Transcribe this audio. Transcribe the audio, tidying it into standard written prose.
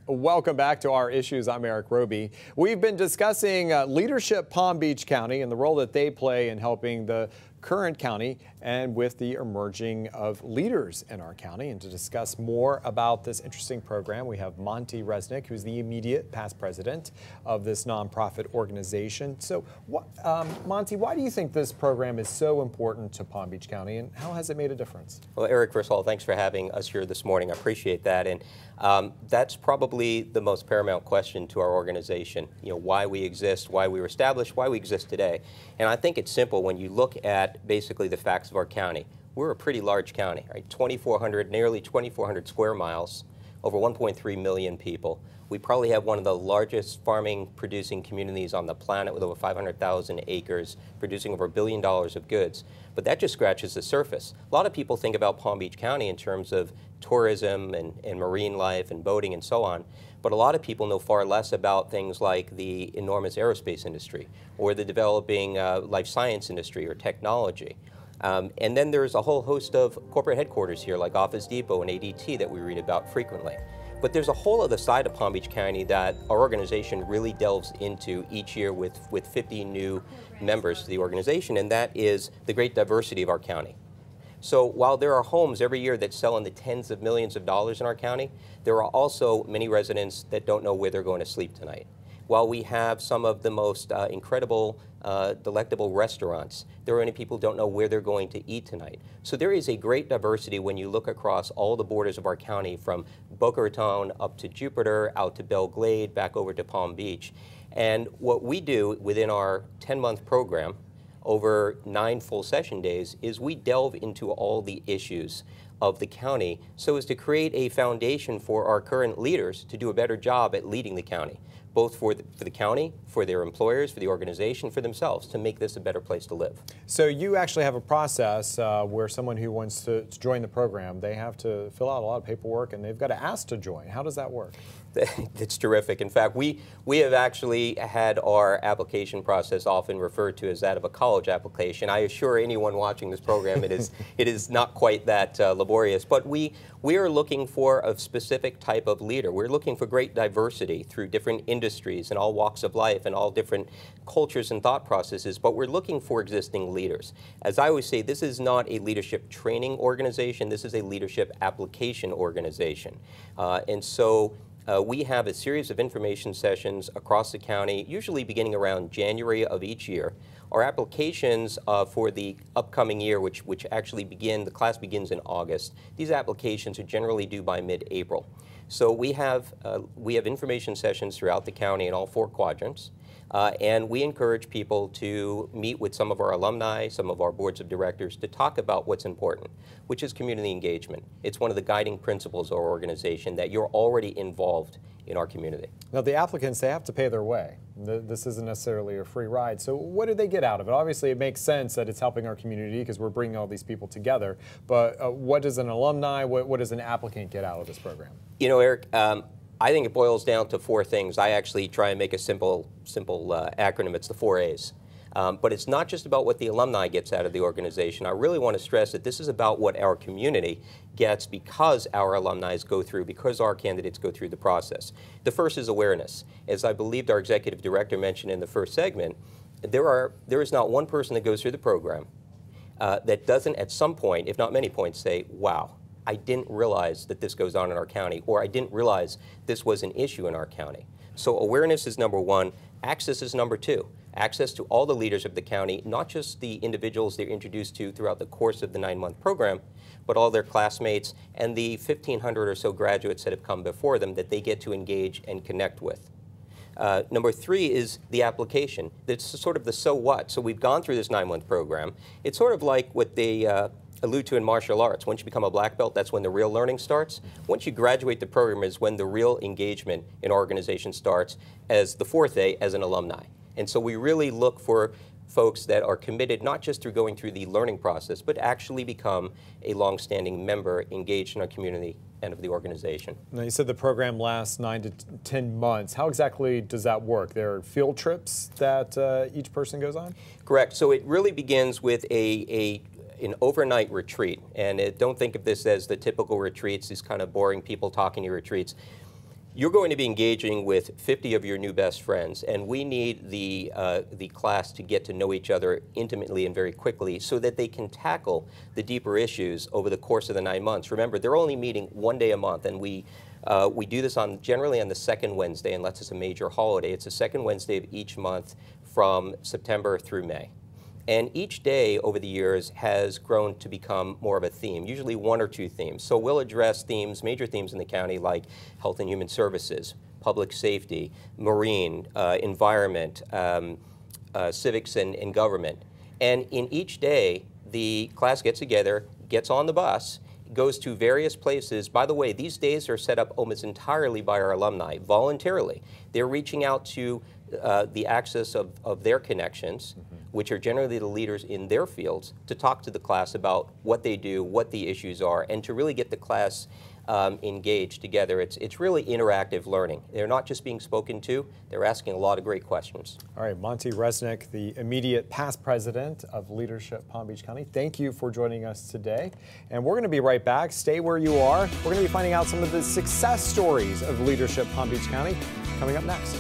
Welcome back to Our Issues. I'm Eric Roby. We've been discussing leadership Palm Beach County and the role that they play in helping the current county and with the emerging of leaders in our county. And to discuss more about this interesting program, we have Monte Resnick, who's the immediate past president of this nonprofit organization. So, Monte, why do you think this program is so important to Palm Beach County, and how has it made a difference? Well, Eric, first of all, thanks for having us here this morning. I appreciate that. And that's probably the most paramount question to our organization. You know, why we exist, why we were established, why we exist today. And I think it's simple when you look at basically the facts of our county. We're a pretty large county, right? Nearly 2,400 square miles, over 1.3 million people. We probably have one of the largest farming producing communities on the planet with over 500,000 acres, producing over $1 billion of goods. But that just scratches the surface. A lot of people think about Palm Beach County in terms of tourism and marine life and boating and so on. But a lot of people know far less about things like the enormous aerospace industry or the developing life science industry or technology. And then there's a whole host of corporate headquarters here like Office Depot and ADT that we read about frequently. But there's a whole other side of Palm Beach County that our organization really delves into each year with 50 new members to the organization, and that is the great diversity of our county. So while there are homes every year that sell in the tens of millions of dollars in our county, there are also many residents that don't know where they're going to sleep tonight. While we have some of the most incredible, delectable restaurants, there are many people who don't know where they're going to eat tonight. So there is a great diversity when you look across all the borders of our county, from Boca Raton up to Jupiter, out to Belle Glade, back over to Palm Beach. And what we do within our 10-month program, over 9 full session days, is we delve into all the issues of the county so as to create a foundation for our current leaders to do a better job at leading the county, both for the county, for their employers, for the organization, for themselves, to make this a better place to live. So you actually have a process where someone who wants to join the program, they have to fill out a lot of paperwork and they've got to ask to join. How does that work? It's terrific. In fact, we have actually had our application process often referred to as that of a college application. I assure anyone watching this program it is not quite that laborious, but we are looking for a specific type of leader. We're looking for great diversity through different industries and all walks of life and all different cultures and thought processes, but we're looking for existing leaders. As I always say, this is not a leadership training organization, this is a leadership application organization. We have a series of information sessions across the county, usually beginning around January of each year. Our applications for the upcoming year, which actually the class begins in August, these applications are generally due by mid-April. So we have information sessions throughout the county in all 4 quadrants. And we encourage people to meet with some of our alumni, some of our boards of directors, to talk about what's important, which is community engagement. It's one of the guiding principles of our organization that you're already involved in our community. Now, the applicants, they have to pay their way. This isn't necessarily a free ride. So what do they get out of it? Obviously, it makes sense that it's helping our community because we're bringing all these people together. But what does an alumni, what does an applicant get out of this program? You know, Eric, I think it boils down to 4 things. I actually try and make a simple acronym. It's the 4 A's. But it's not just about what the alumni gets out of the organization. I really want to stress that this is about what our community gets because our alumni because our candidates go through the process. The first is awareness. As I believed our executive director mentioned in the first segment, there is not one person that goes through the program that doesn't at some point, if not many points, say, wow, I didn't realize that this goes on in our county, or I didn't realize this was an issue in our county. So awareness is number 1. Access is number 2. Access to all the leaders of the county, not just the individuals they're introduced to throughout the course of the 9-month program, but all their classmates and the 1,500 or so graduates that have come before them that they get to engage and connect with. Number 3 is the application. It's sort of the so what. So we've gone through this 9-month program. It's sort of like what they allude to in martial arts. Once you become a black belt, that's when the real learning starts. Once you graduate the program is when the real engagement in our organization starts as the 4th A, as an alumni. And so we really look for folks that are committed not just through going through the learning process, but actually become a long-standing member engaged in our community and of the organization. Now, you said the program lasts 9 to 10 months. How exactly does that work? There are field trips that each person goes on? Correct. So it really begins with an overnight retreat. And don't think of this as the typical retreats, these kind of boring people talking to retreats. You're going to be engaging with 50 of your new best friends, and we need the class to get to know each other intimately and very quickly so that they can tackle the deeper issues over the course of the 9 months. Remember, they're only meeting one day a month, and we do this generally on the second Wednesday, unless it's a major holiday. It's the second Wednesday of each month from September through May. And each day over the years has grown to become more of a theme, usually one or two themes. So we'll address themes, major themes in the county like health and human services, public safety, marine, environment, civics and government. And in each day, the class gets together, gets on the bus, goes to various places. By the way, these days are set up almost entirely by our alumni, voluntarily. They're reaching out to the access of their connections, which are generally the leaders in their fields, to talk to the class about what they do, what the issues are, and to really get the class engaged together. It's really interactive learning. They're not just being spoken to, they're asking a lot of great questions. All right, Monte Resnick, the immediate past president of Leadership Palm Beach County, thank you for joining us today. And we're going to be right back. Stay where you are. We're going to be finding out some of the success stories of Leadership Palm Beach County coming up next.